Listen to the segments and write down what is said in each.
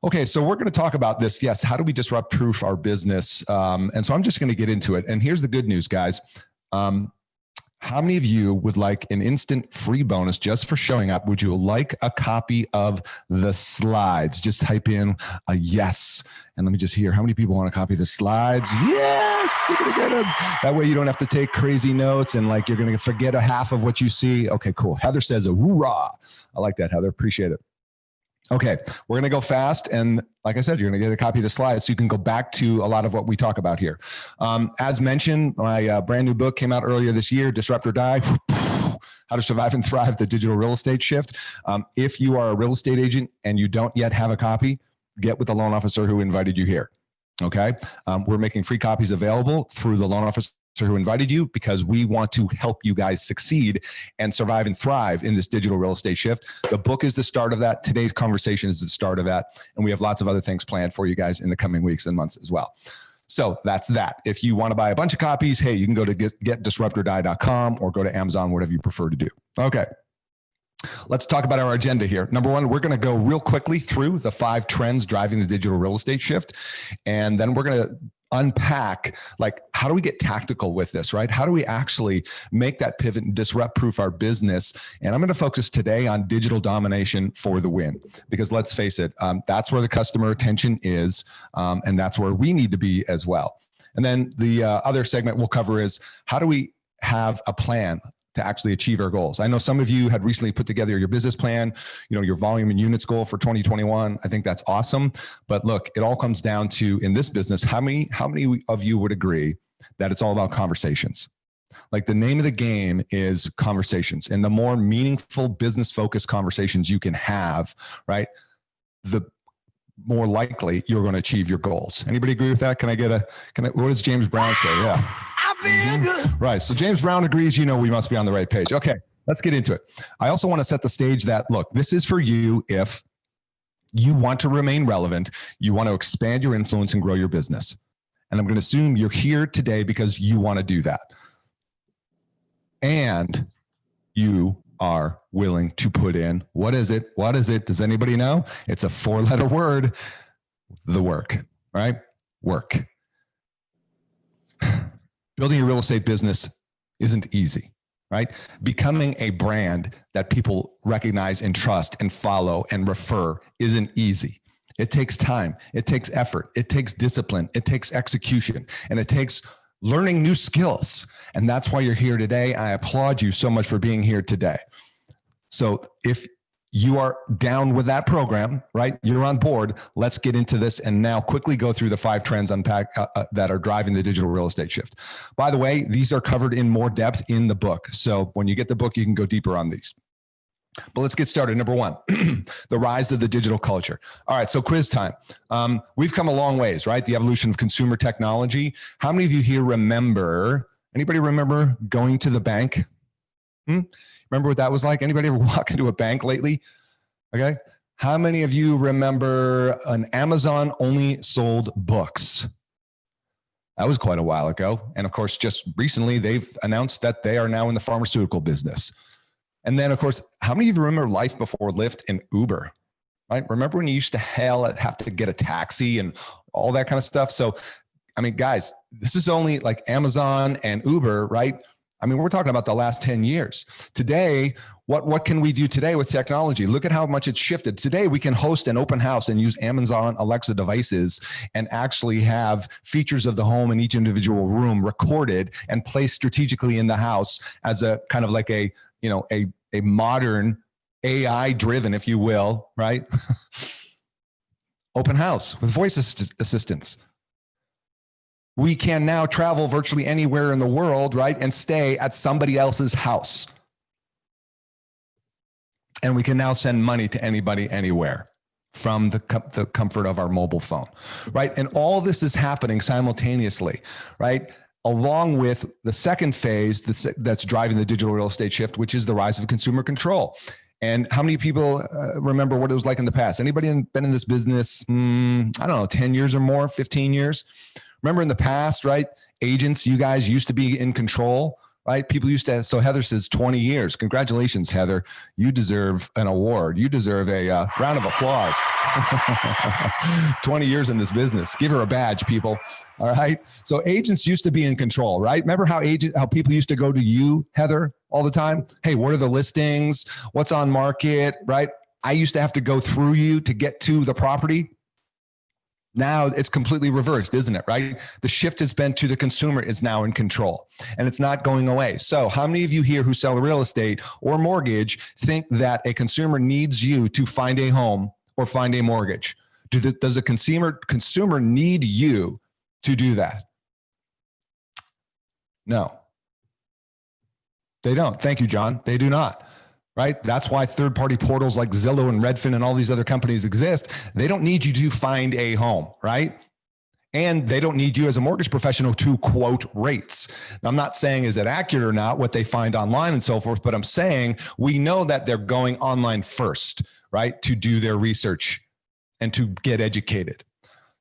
Okay, so we're going to talk about this. Yes, how do we disrupt proof our business? And so I'm just going to get into it. And here's the good news, guys. How many of you would like an instant free bonus just for showing up? Would you like a copy of the slides? Just type in a yes. And let me just hear how many people want a copy of the slides. Yes, you're going to get them. That way you don't have to take crazy notes and like you're going to forget a half of what you see. Okay, cool. Heather says a hoorah. I like that, Heather. Appreciate it. Okay, we're going to go fast. And like I said, you're going to get a copy of the slides so you can go back to a lot of what we talk about here. As mentioned, my brand new book came out earlier this year, Disrupt or Die, How to Survive and Thrive, the Digital Real Estate Shift. If you are a real estate agent and you don't yet have a copy, get with the loan officer who invited you here. Okay, we're making free copies available through the loan officer who invited you because we want to help you guys succeed and survive and thrive in this digital real estate shift. The book is the start of that. Today's conversation is the start of that. And we have lots of other things planned for you guys in the coming weeks and months as well. So that's that. If you want to buy a bunch of copies, hey, you can go to getdisruptordie.com or go to Amazon, whatever you prefer to do. Okay. Let's talk about our agenda here. Number one, we're going to go real quickly through the 5 trends driving the digital real estate shift. And then we're going to unpack, like, how do we get tactical with this, right? How do we actually make that pivot and disrupt proof our business? And I'm going to focus today on digital domination for the win, because let's face it, that's where the customer attention is. And that's where we need to be as well. And then the other segment we'll cover is how do we have a plan to actually achieve our goals. I know some of you had recently put together your business plan, your volume and units goal for 2021. I think that's awesome. But look, it all comes down to, in this business, how many of you would agree that it's all about conversations? Like, the name of the game is conversations, and the more meaningful business focused conversations you can have, right, the more likely you're going to achieve your goals. Anybody agree with that? What does James Brown say? Yeah. Right. So James Brown agrees, we must be on the right page. Okay, let's get into it. I also want to set the stage that, look, this is for you if you want to remain relevant, you want to expand your influence and grow your business. And I'm going to assume you're here today because you want to do that. And you are willing to put in, what is it? What is it? Does anybody know? It's a 4-letter word, the work, right? Work. Building a real estate business isn't easy, right? Becoming a brand that people recognize and trust and follow and refer isn't easy. It takes time. It takes effort. It takes discipline. It takes execution. And it takes learning new skills. And that's why you're here today. I applaud you so much for being here today. So if you are down with that program, right? You're on board. Let's get into this and now quickly go through the 5 trends that are driving the digital real estate shift. By the way, these are covered in more depth in the book. So when you get the book, you can go deeper on these. But let's get started. Number 1, the rise of the digital culture. All right, so quiz time. We've come a long ways, right? The evolution of consumer technology. How many of you here anybody remember going to the bank? Remember what that was like? Anybody ever walk into a bank lately? Okay. How many of you remember an Amazon only sold books? That was quite a while ago. And of course, just recently, they've announced that they are now in the pharmaceutical business. And then, of course, how many of you remember life before Lyft and Uber? Right? Remember when you used to have to get a taxi and all that kind of stuff? So, I mean, guys, this is only like Amazon and Uber, right? I mean, we're talking about the last 10 years. Today, what can we do today with technology? Look at how much it's shifted. Today, we can host an open house and use Amazon Alexa devices and actually have features of the home in each individual room recorded and placed strategically in the house as a kind of like a modern AI driven, if you will, right? Open house with voice assistants. We can now travel virtually anywhere in the world, right? And stay at somebody else's house. And we can now send money to anybody, anywhere from the comfort of our mobile phone, right? And all this is happening simultaneously, right? Along with the second phase that's driving the digital real estate shift, which is the rise of consumer control. And how many people remember what it was like in the past? Anybody been in this business, 10 years or more, 15 years? Remember in the past, right? Agents, you guys used to be in control, right? People used to, so Heather says 20 years. Congratulations, Heather. You deserve an award. You deserve a round of applause. 20 years in this business. Give her a badge, people. All right. So agents used to be in control, right? Remember how people used to go to you, Heather, all the time? Hey, what are the listings? What's on market, right? I used to have to go through you to get to the property. Now it's completely reversed, isn't it, right? The shift has been to the consumer is now in control, and it's not going away. So how many of you here who sell real estate or mortgage think that a consumer needs you to find a home or find a mortgage? Does a consumer need you to do that? No. They don't. Thank you, John. They do not. Right? That's why third-party portals like Zillow and Redfin and all these other companies exist. They don't need you to find a home, right? And they don't need you as a mortgage professional to quote rates. Now, I'm not saying is it accurate or not, what they find online and so forth, but I'm saying we know that they're going online first, right? To do their research and to get educated.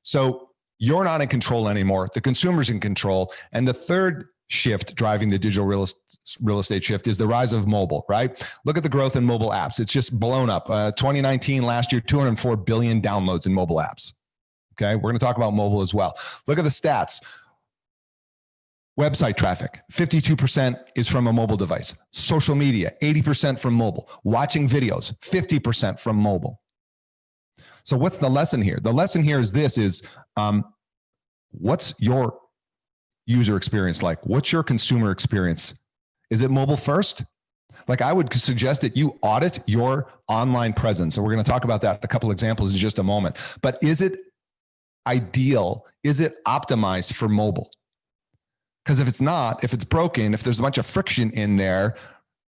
So you're not in control anymore. The consumer's in control. And the third shift driving the digital real estate shift is the rise of mobile, right? Look at the growth in mobile apps. It's just blown up. 2019, last year, 204 billion downloads in mobile apps. Okay, we're going to talk about mobile as well. Look at the stats. Website traffic, 52% is from a mobile device. Social media, 80% from mobile. Watching videos, 50% from mobile. So what's the lesson here? The lesson here is this is, what's your user experience like? What's your consumer experience? Is it mobile first? Like I would suggest that you audit your online presence. And we're going to talk about that, a couple examples in just a moment. But is it ideal? Is it optimized for mobile? Because if it's not, if it's broken, if there's a bunch of friction in there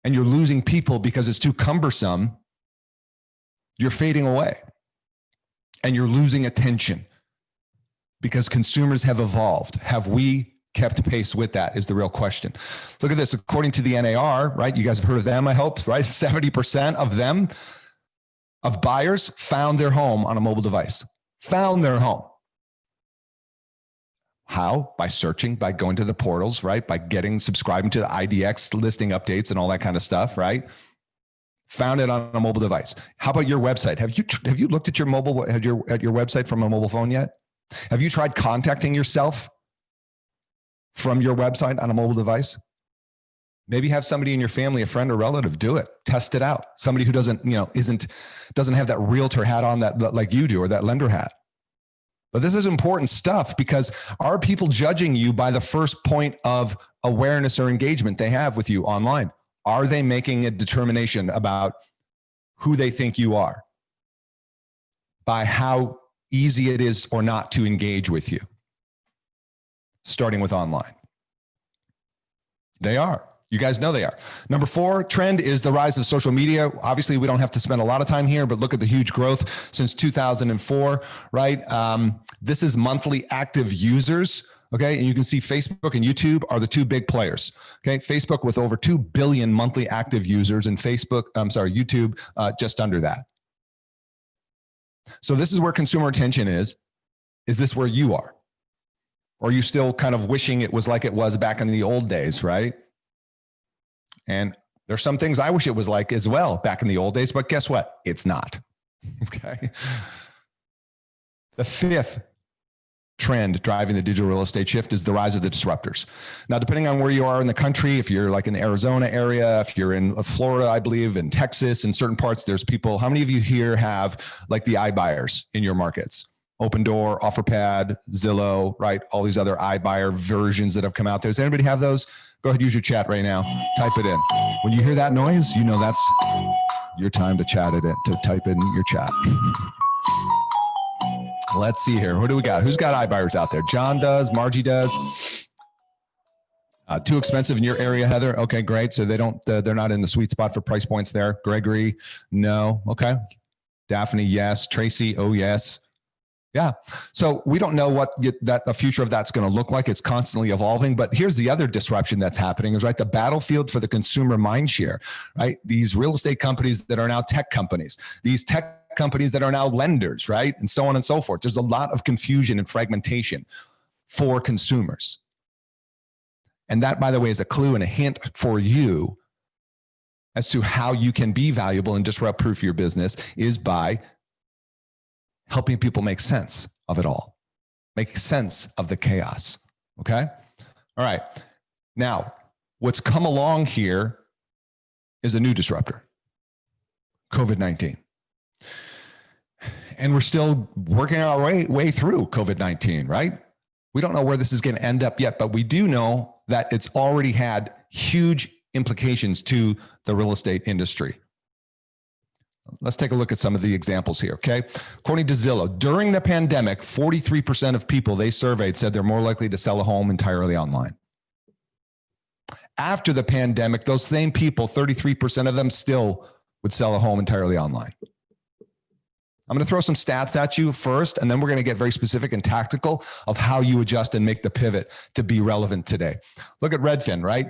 and you're losing people because it's too cumbersome, you're fading away and you're losing attention because consumers have evolved. Have we kept pace with that is the real question. Look at this. According to the NAR, right? You guys have heard of them, I hope, right? 70% of them, of buyers, found their home on a mobile device. Found their home. How? By searching, by going to the portals, right? By subscribing to the IDX listing updates and all that kind of stuff, right? Found it on a mobile device. How about your website? Have you looked at your mobile, at your website from a mobile phone yet? Have you tried contacting yourself from your website on a mobile device? Maybe have somebody in your family, a friend or relative, do it. Test it out. Somebody who doesn't have that realtor hat on that like you do, or that lender hat. But this is important stuff, because are people judging you by the first point of awareness or engagement they have with you online? Are they making a determination about who they think you are by how easy it is or not to engage with you? Starting with online. They are. You guys know they are. Number 4 trend is the rise of social media. Obviously, we don't have to spend a lot of time here, but look at the huge growth since 2004, right? This is monthly active users, okay? And you can see Facebook and YouTube are the two big players, okay? Facebook with over 2 billion monthly active users, and YouTube just under that. So this is where consumer attention is. Is this where you are? Or are you still kind of wishing it was like it was back in the old days, right? And there's some things I wish it was like as well back in the old days, but guess what? It's not, okay? The 5th trend driving the digital real estate shift is the rise of the disruptors. Now, depending on where you are in the country, if you're like in the Arizona area, if you're in Florida, I believe, in Texas, in certain parts, there's people. How many of you here have like the iBuyers in your markets? Opendoor, OfferPad, Zillow, right? All these other iBuyer versions that have come out there. Does anybody have those? Go ahead, use your chat right now. Type it in. When you hear that noise, you know that's your time to chat it in, to type in your chat. Let's see here. Who do we got? Who's got iBuyers out there? John does. Margie does. Too expensive in your area, Heather? Okay, great. So they're not in the sweet spot for price points there. Gregory, no. Okay. Daphne, yes. Tracy, oh yes. Yeah. So we don't know what the future of that's going to look like. It's constantly evolving. But here's the other disruption that's happening is, right, the battlefield for the consumer mindshare, right? These real estate companies that are now tech companies, these tech companies that are now lenders, right? And so on and so forth. There's a lot of confusion and fragmentation for consumers. And that, by the way, is a clue and a hint for you as to how you can be valuable and disrupt-proof your business is by helping people make sense of it all, make sense of the chaos. Okay? All right. Now, what's come along here is a new disruptor, COVID-19. And we're still working our way through COVID-19, right? We don't know where this is going to end up yet, but we do know that it's already had huge implications to the real estate industry. Let's take a look at some of the examples here, okay? According to Zillow, during the pandemic, 43% of people they surveyed said they're more likely to sell a home entirely online. After the pandemic, those same people, 33% of them still would sell a home entirely online. I'm going to throw some stats at you first, and then we're going to get very specific and tactical of how you adjust and make the pivot to be relevant today. Look at Redfin, right?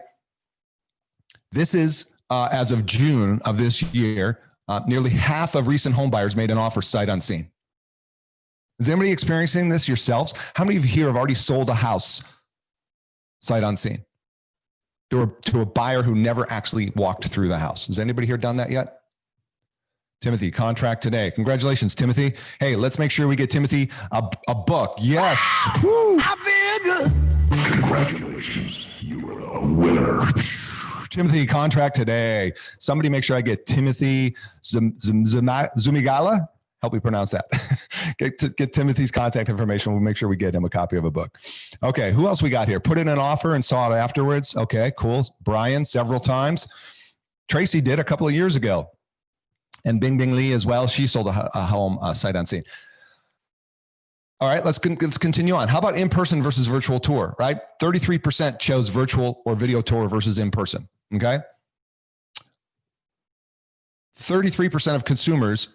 This is, as of June of this year, nearly half of recent home buyers made an offer sight unseen. Is anybody experiencing this yourselves? How many of you here have already sold a house sight unseen to a buyer who never actually walked through the house? Has anybody here done that yet? Timothy, contract today. Congratulations, Timothy. Hey, let's make sure we get Timothy a book. Yes. Woo. I feel good. Congratulations. You are a winner. Timothy, contract today. Somebody make sure I get Timothy Zumigala. Help me pronounce that. Get Timothy's contact information. We'll make sure we get him a copy of a book. Okay, who else we got here? Put in an offer and saw it afterwards. Okay, cool. Brian, several times. Tracy did a couple of years ago. And Bing Bing Lee as well. She sold a home sight unseen. All right, let's continue on. How about in-person versus virtual tour, right? 33% chose virtual or video tour versus in-person, okay? 33% of consumers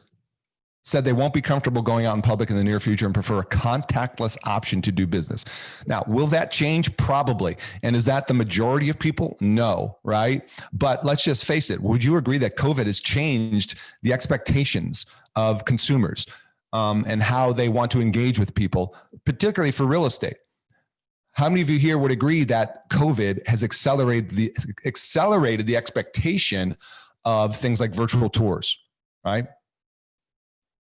said they won't be comfortable going out in public in the near future and prefer a contactless option to do business. Now, will that change? Probably. And is that the majority of people? No, right? But let's just face it. Would you agree that COVID has changed the expectations of consumers and how they want to engage with people, particularly for real estate? How many of you here would agree that COVID has accelerated the expectation of things like virtual tours, right?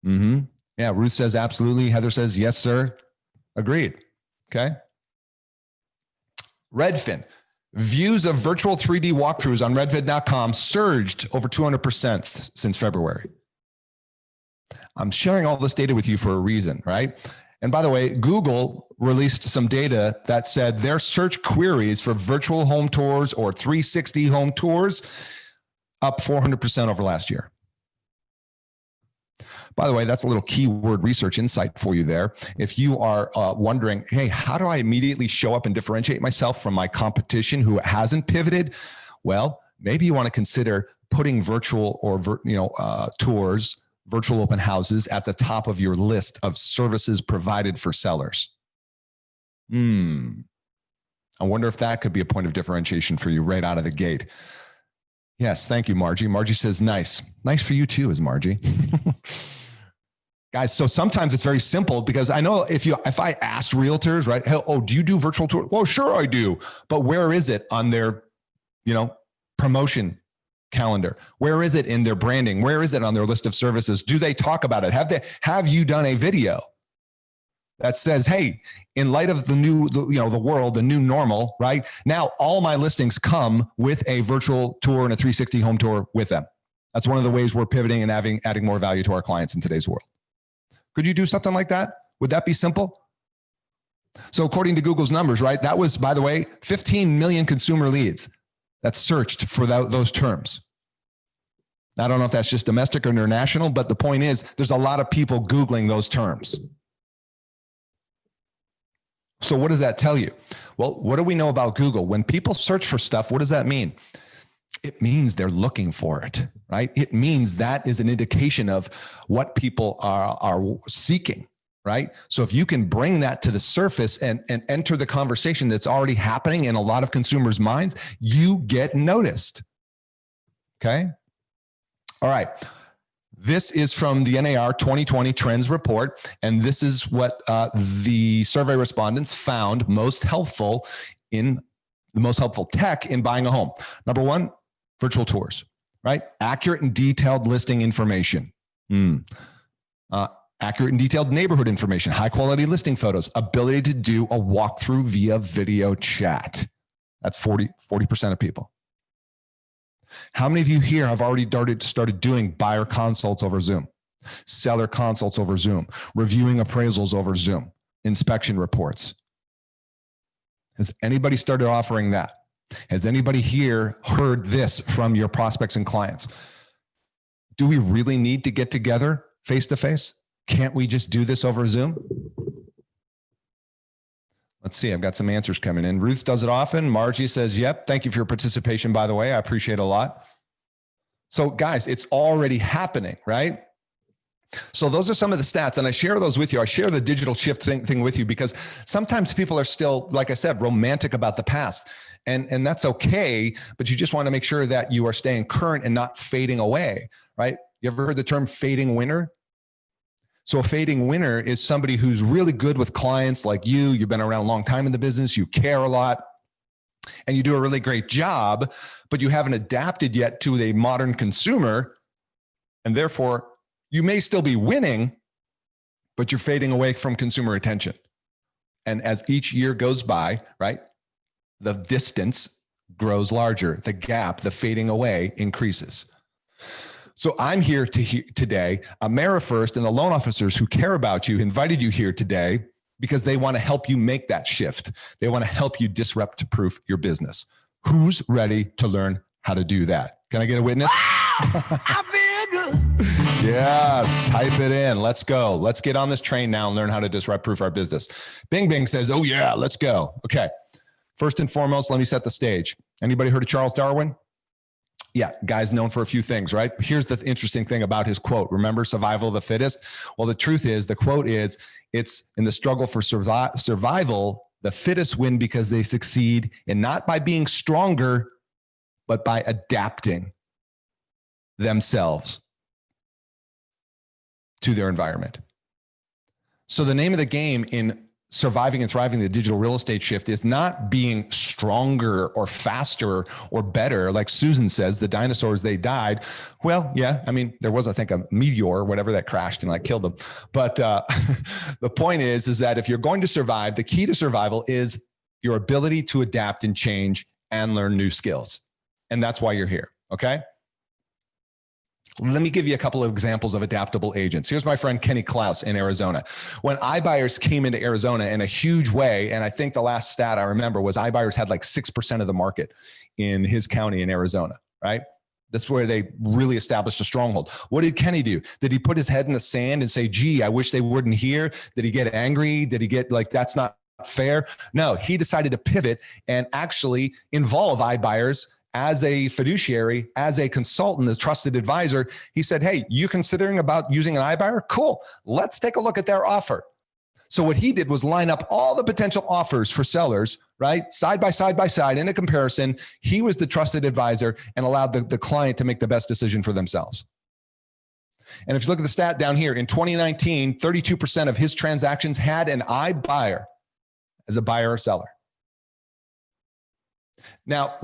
Mm-hmm. Yeah, Ruth says absolutely. Heather says yes, sir. Agreed. Okay. Redfin. Views of virtual 3D walkthroughs on redfin.com surged over 200% since February. I'm sharing all this data with you for a reason, right? And by the way, Google released some data that said their search queries for virtual home tours or 360 home tours up 400% over last year. By the way, that's a little keyword research insight for you there. If you are wondering, hey, how do I immediately show up and differentiate myself from my competition who hasn't pivoted? Well, maybe you want to consider putting virtual or tours, virtual open houses at the top of your list of services provided for sellers. I wonder if that could be a point of differentiation for you right out of the gate. Yes, thank you, Margie. Margie says, nice. Nice for you too, is Margie. Guys, so sometimes it's very simple because I know if I asked realtors, right, oh, do you do virtual tours? Well, sure I do. But where is it on their, promotion calendar? Where is it in their branding? Where is it on their list of services? Do they talk about it? Have you done a video that says, hey, in light of the new, the world, the new normal, right? Now all my listings come with a virtual tour and a 360 home tour with them. That's one of the ways we're pivoting and adding more value to our clients in today's world. Could you do something like that? Would that be simple? So according to Google's numbers, right, that was, by the way, 15 million consumer leads that searched for those terms. I don't know if that's just domestic or international, but the point is there's a lot of people Googling those terms. So what does that tell you? Well, what do we know about Google? When people search for stuff, what does that mean? It means they're looking for it, right? It means that is an indication of what people are seeking, right? So if you can bring that to the surface and enter the conversation that's already happening in a lot of consumers' minds, you get noticed, okay? All right. This is from the NAR 2020 Trends Report, and this is what the survey respondents found most helpful in the most helpful tech in buying a home. Number one, virtual tours, right? Accurate and detailed listing information. Accurate and detailed neighborhood information, high quality listing photos, ability to do a walkthrough via video chat. That's 40% of people. How many of you here have already started doing buyer consults over Zoom, seller consults over Zoom, reviewing appraisals over Zoom, inspection reports? Has anybody started offering that? Has anybody here heard this from your prospects and clients? Do we really need to get together face to face? Can't we just do this over Zoom? Let's see, I've got some answers coming in. Ruth does it often. Margie says, yep. Thank you for your participation, by the way. I appreciate it a lot. So guys, it's already happening, right? So those are some of the stats, and I share those with you. I share the digital shift thing with you because sometimes people are still, like I said, romantic about the past. And that's okay, but you just want to make sure that you are staying current and not fading away, right? You ever heard the term fading winner? So a fading winner is somebody who's really good with clients like you. You've been around a long time in the business. You care a lot and you do a really great job, but you haven't adapted yet to a modern consumer. And therefore you may still be winning, but you're fading away from consumer attention. And as each year goes by, right, the distance grows larger. The gap, the fading away increases. So I'm here today, AmeriFirst and the loan officers who care about you invited you here today because they want to help you make that shift. They want to help you disrupt-proof your business. Who's ready to learn how to do that? Can I get a witness? I feel good. Yes, type it in. Let's go. Let's get on this train now and learn how to disrupt-proof our business. Bing Bing says, oh yeah, let's go. Okay. First and foremost, let me set the stage. Anybody heard of Charles Darwin? Yeah, guy's known for a few things, right? Here's the interesting thing about his quote. Remember survival of the fittest? Well, the truth is, the quote is, it's in the struggle for survival, the fittest win because they succeed, and not by being stronger, but by adapting themselves to their environment. So the name of the game in surviving and thriving the digital real estate shift is not being stronger or faster or better. Like Susan says, the dinosaurs, they died. Well, yeah, I mean, there was, I think, a meteor or whatever that crashed and like killed them. But the point is that if you're going to survive, the key to survival is your ability to adapt and change and learn new skills. And that's why you're here, okay? Let me give you a couple of examples of adaptable agents. Here's my friend Kenny Klaus in Arizona. When iBuyers came into Arizona in a huge way, and I think the last stat I remember was iBuyers had like 6% of the market in his county in Arizona, right? That's where they really established a stronghold. What did Kenny do? Did he put his head in the sand and say, gee, I wish they wouldn't hear? Did he get angry? Did he get like, that's not fair? No, he decided to pivot and actually involve iBuyers as a fiduciary, as a consultant, as trusted advisor. He said, hey, you considering about using an iBuyer? Cool. Let's take a look at their offer. So what he did was line up all the potential offers for sellers, right? Side by side in a comparison. He was the trusted advisor and allowed the client to make the best decision for themselves. And if you look at the stat down here, in 2019, 32% of his transactions had an iBuyer as a buyer or seller. Now,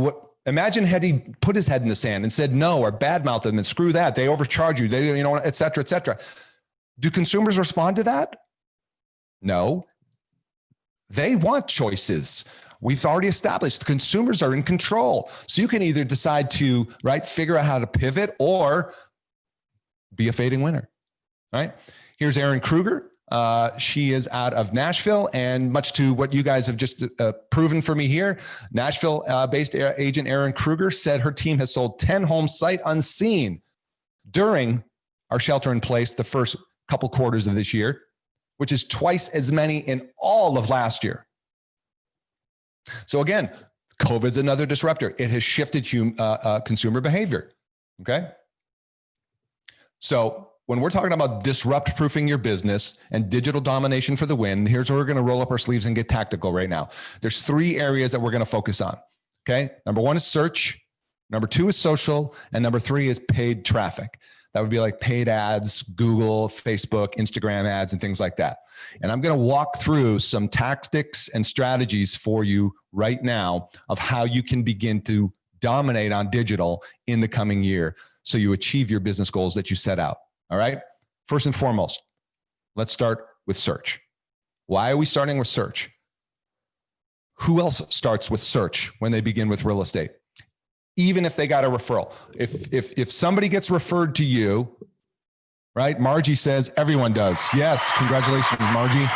imagine had he put his head in the sand and said no, or badmouthed them and screw that, they overcharge you, they, you know, et cetera, et cetera. Do consumers respond to that? No. They want choices. We've already established consumers are in control. So you can either decide to, right, figure out how to pivot or be a fading winner, right? Here's Erin Kruger. She is out of Nashville, and much to what you guys have just proven for me here, Nashville-based agent Erin Kruger said her team has sold 10 homes sight unseen during our shelter in place the first couple quarters of this year, which is twice as many in all of last year. So again, COVID's another disruptor. It has shifted consumer behavior, okay? So when we're talking about disrupt-proofing your business and digital domination for the win, here's where we're going to roll up our sleeves and get tactical right now. There's 3 areas that we're going to focus on, okay? Number 1 is search. Number 2 is social. And number 3 is paid traffic. That would be like paid ads, Google, Facebook, Instagram ads, and things like that. And I'm going to walk through some tactics and strategies for you right now of how you can begin to dominate on digital in the coming year so you achieve your business goals that you set out. All right. First and foremost, let's start with search. Why are we starting with search? Who else starts with search when they begin with real estate? Even if they got a referral. If somebody gets referred to you, right? Margie says everyone does. Yes, congratulations, Margie.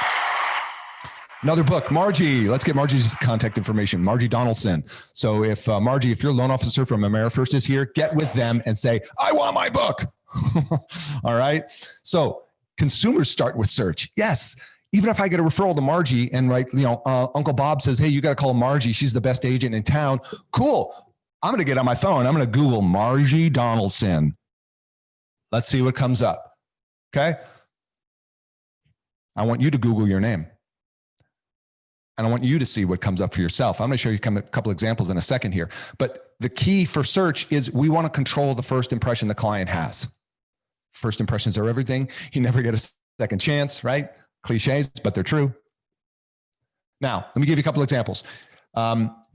Another book, Margie. Let's get Margie's contact information. Margie Donaldson. So if Margie, if your loan officer from AmeriFirst is here, get with them and say, I want my book. All right. So consumers start with search. Yes. Even if I get a referral to Margie and Uncle Bob says, hey, you got to call Margie. She's the best agent in town. Cool. I'm going to get on my phone. I'm going to Google Margie Donaldson. Let's see what comes up. Okay. I want you to Google your name. And I want you to see what comes up for yourself. I'm going to show you a couple examples in a second here. But the key for search is we want to control the first impression the client has. First impressions are everything. You never get a second chance, right? Cliches, but they're true. Now, let me give you a couple examples.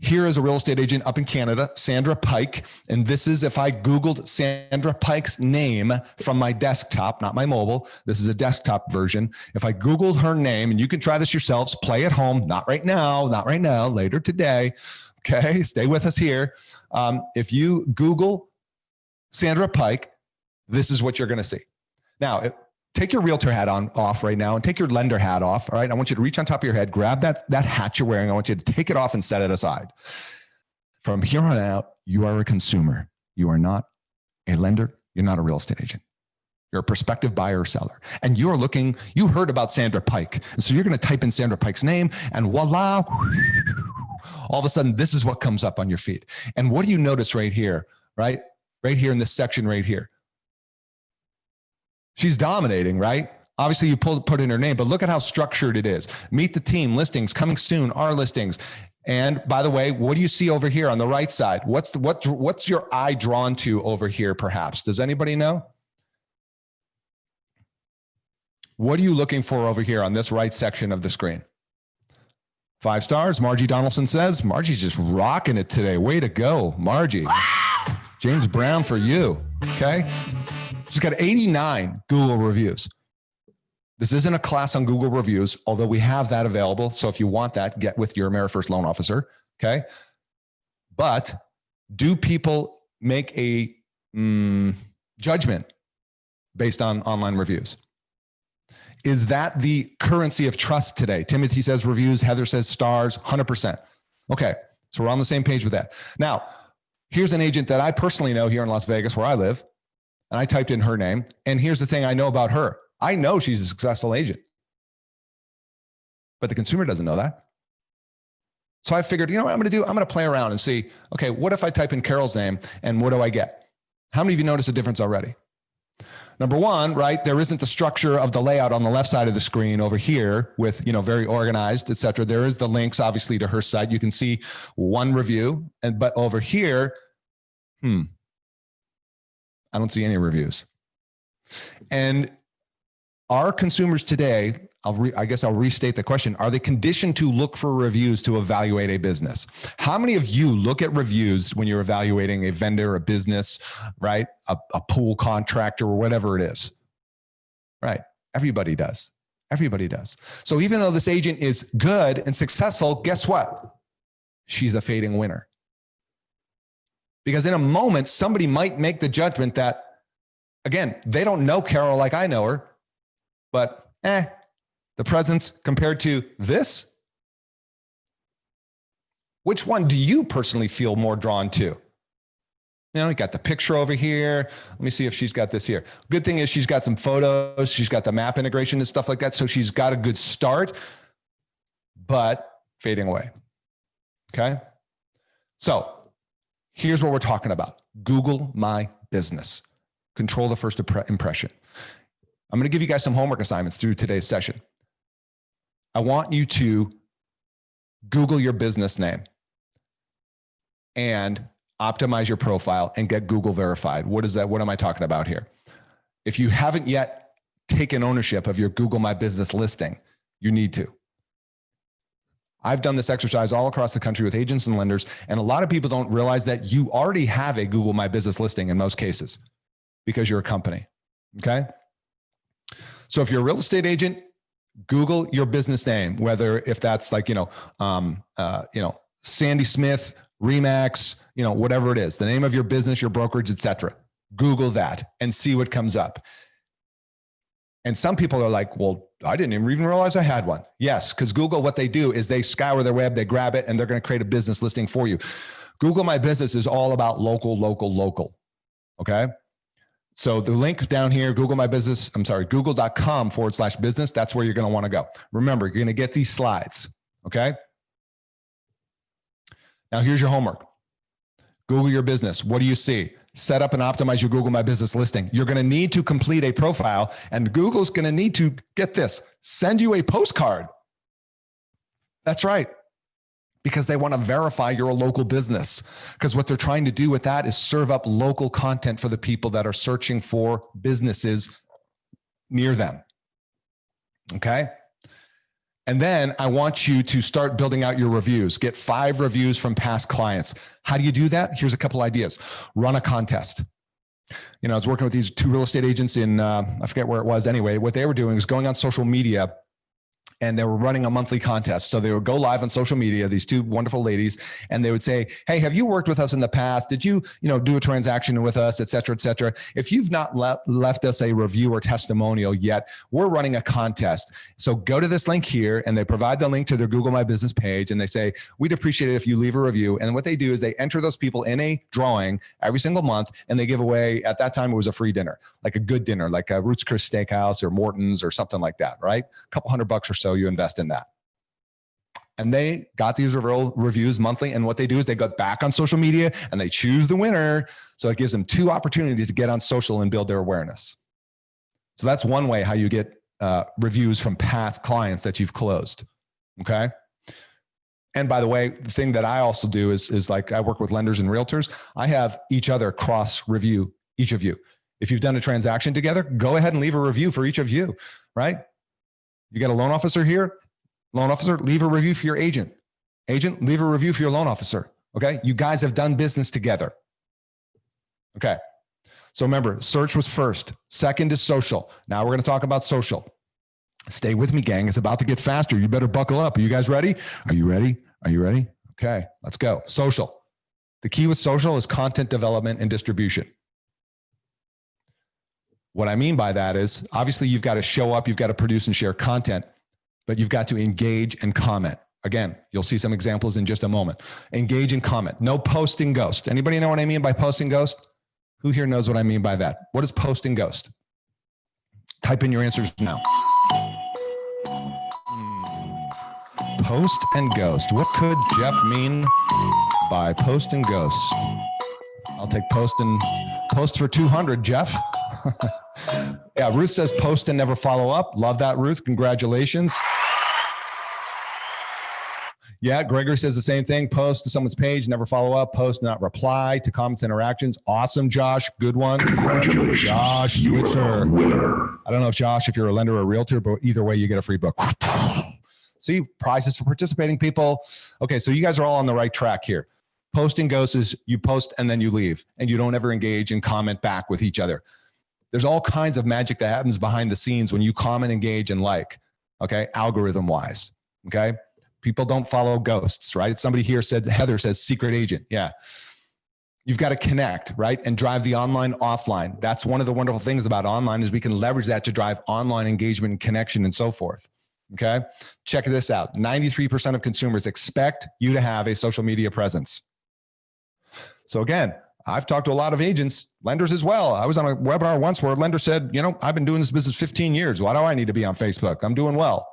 Here is a real estate agent up in Canada, Sandra Pike. And this is if I Googled Sandra Pike's name from my desktop, not my mobile. This is a desktop version. If I Googled her name, and you can try this yourselves, play at home, not right now, later today. Okay, stay with us here. If you Google Sandra Pike, this is what you're going to see. Now, take your realtor hat off right now and take your lender hat off. All right. I want you to reach on top of your head, grab that hat you're wearing. I want you to take it off and set it aside. From here on out, you are a consumer. You are not a lender. You're not a real estate agent. You're a prospective buyer or seller. And you heard about Sandra Pike. And so you're going to type in Sandra Pike's name and voila, all of a sudden, this is what comes up on your feed. And what do you notice right here, right? Right here in this section right here. She's dominating, right? Obviously, you put in her name, but look at how structured it is. Meet the team, listings, coming soon, our listings. And by the way, what do you see over here on the right side? What's your eye drawn to over here, perhaps? Does anybody know? What are you looking for over here on this right section of the screen? 5 stars. Margie Donaldson says, Margie's just rocking it today. Way to go, Margie. James Brown for you, okay? She's got 89 Google reviews. This isn't a class on Google reviews, although we have that available. So if you want that, get with your AmeriFirst loan officer, okay? But do people make a judgment based on online reviews? Is that the currency of trust today? Timothy says reviews, Heather says stars, 100%. Okay, so we're on the same page with that. Now, here's an agent that I personally know here in Las Vegas where I live. And I typed in her name. And here's the thing I know about her. I know she's a successful agent. But the consumer doesn't know that. So I figured, you know what I'm going to do? I'm going to play around and see, okay, what if I type in Carol's name and what do I get? How many of you notice a difference already? Number one, right, there isn't the structure of the layout on the left side of the screen over here with, very organized, et cetera. There is the links, obviously, to her site. You can see one review. But over here, I don't see any reviews. And our consumers today, I guess I'll restate the question. Are they conditioned to look for reviews to evaluate a business? How many of you look at reviews when you're evaluating a vendor, a business, right? A pool contractor or whatever it is, right? Everybody does. Everybody does. So even though this agent is good and successful, guess what? She's a fading winner. Because in a moment, somebody might make the judgment that, again, they don't know Carol like I know her, but the presence compared to this, which one do you personally feel more drawn to? You got the picture over here. Let me see if she's got this here. Good thing is she's got some photos. She's got the map integration and stuff like that. So she's got a good start, but fading away. Okay. So here's what we're talking about. Google my business. Control the first impression. I'm going to give you guys some homework assignments through today's session. I want you to Google your business name and optimize your profile and get Google verified. What is that? What am I talking about here? If you haven't yet taken ownership of your Google My Business listing, you need to. I've done this exercise all across the country with agents and lenders, and a lot of people don't realize that you already have a Google My Business listing in most cases because you're a company, okay? So if you're a real estate agent, Google your business name, whether if that's like, Sandy Smith, Remax, whatever it is, the name of your business, your brokerage, etc. Google that and see what comes up. And some people are like, well, I didn't even realize I had one. Yes, because Google, what they do is they scour their web, they grab it, and they're going to create a business listing for you. Google My Business is all about local. Okay. So the link down here, google.com/business. That's where you're going to want to go. Remember, you're going to get these slides. Okay. Now here's your homework. Google your business. What do you see? Set up and optimize your Google My Business listing. You're going to need to complete a profile, and Google's going to need to, get this, send you a postcard. That's right. Because they want to verify you're a local business. Because what they're trying to do with that is serve up local content for the people that are searching for businesses near them. Okay? And then I want you to start building out your reviews. Get 5 reviews from past clients. How do you do that? Here's a couple ideas. Run a contest. I was working with these 2 real estate agents in, I forget where it was anyway. What they were doing was going on social media, and they were running a monthly contest. So they would go live on social media, these 2 wonderful ladies, and they would say, hey, have you worked with us in the past? Did you, do a transaction with us, et cetera, et cetera? If you've not left us a review or testimonial yet, we're running a contest. So go to this link here, and they provide the link to their Google My Business page, and they say, we'd appreciate it if you leave a review. And what they do is they enter those people in a drawing every single month, and they give away, at that time, it was a free dinner, like a good dinner, like a Ruth's Chris Steakhouse or Morton's or something like that, right? A couple $100 or so. You invest in that. And they got these reviews monthly. And what they do is they go back on social media and they choose the winner. So it gives them 2 opportunities to get on social and build their awareness. So that's one way how you get reviews from past clients that you've closed. Okay. And by the way, the thing that I also do is like I work with lenders and realtors. I have each other cross review each of you. If you've done a transaction together, go ahead and leave a review for each of you, right? You got a loan officer here. Loan officer, leave a review for your agent. Agent, leave a review for your loan officer. Okay. You guys have done business together. Okay. So remember, search was first. Second is social. Now we're going to talk about social. Stay with me, gang. It's about to get faster. You better buckle up. Are you guys ready? Are you ready? Are you ready? Okay. Let's go. Social. The key with social is content development and distribution. What I mean by that is obviously you've got to show up, you've got to produce and share content, but you've got to engage and comment. Again, you'll see some examples in just a moment. Engage and comment. No post and ghost. Anybody know what I mean by post and ghost? Who here knows what I mean by that? What is post and ghost? Type in your answers now. Post and ghost. What could Geoff mean by post and ghost? I'll take post for 200, Geoff. Yeah, Ruth says post and never follow up. Love that, Ruth. Congratulations. Yeah, Gregory says the same thing. Post to someone's page, never follow up. Post, not reply to comments, interactions. Awesome, Josh. Good one. Congratulations. Josh Switzer. I don't know if Josh, if you're a lender or a realtor, but either way, you get a free book. See, prizes for participating people. Okay, so you guys are all on the right track here. Posting ghosts is you post and then you leave, and you don't ever engage and comment back with each other. There's all kinds of magic that happens behind the scenes when you comment, engage, and like, okay, algorithm-wise, okay? People don't follow ghosts, right? Somebody here said, Heather says secret agent. Yeah. You've got to connect, right? And drive the online, offline. That's one of the wonderful things about online is we can leverage that to drive online engagement and connection and so forth. Okay. Check this out. 93% of consumers expect you to have a social media presence. So again, I've talked to a lot of agents, lenders as well. I was on a webinar once where a lender said, I've been doing this business 15 years. Why do I need to be on Facebook? I'm doing well.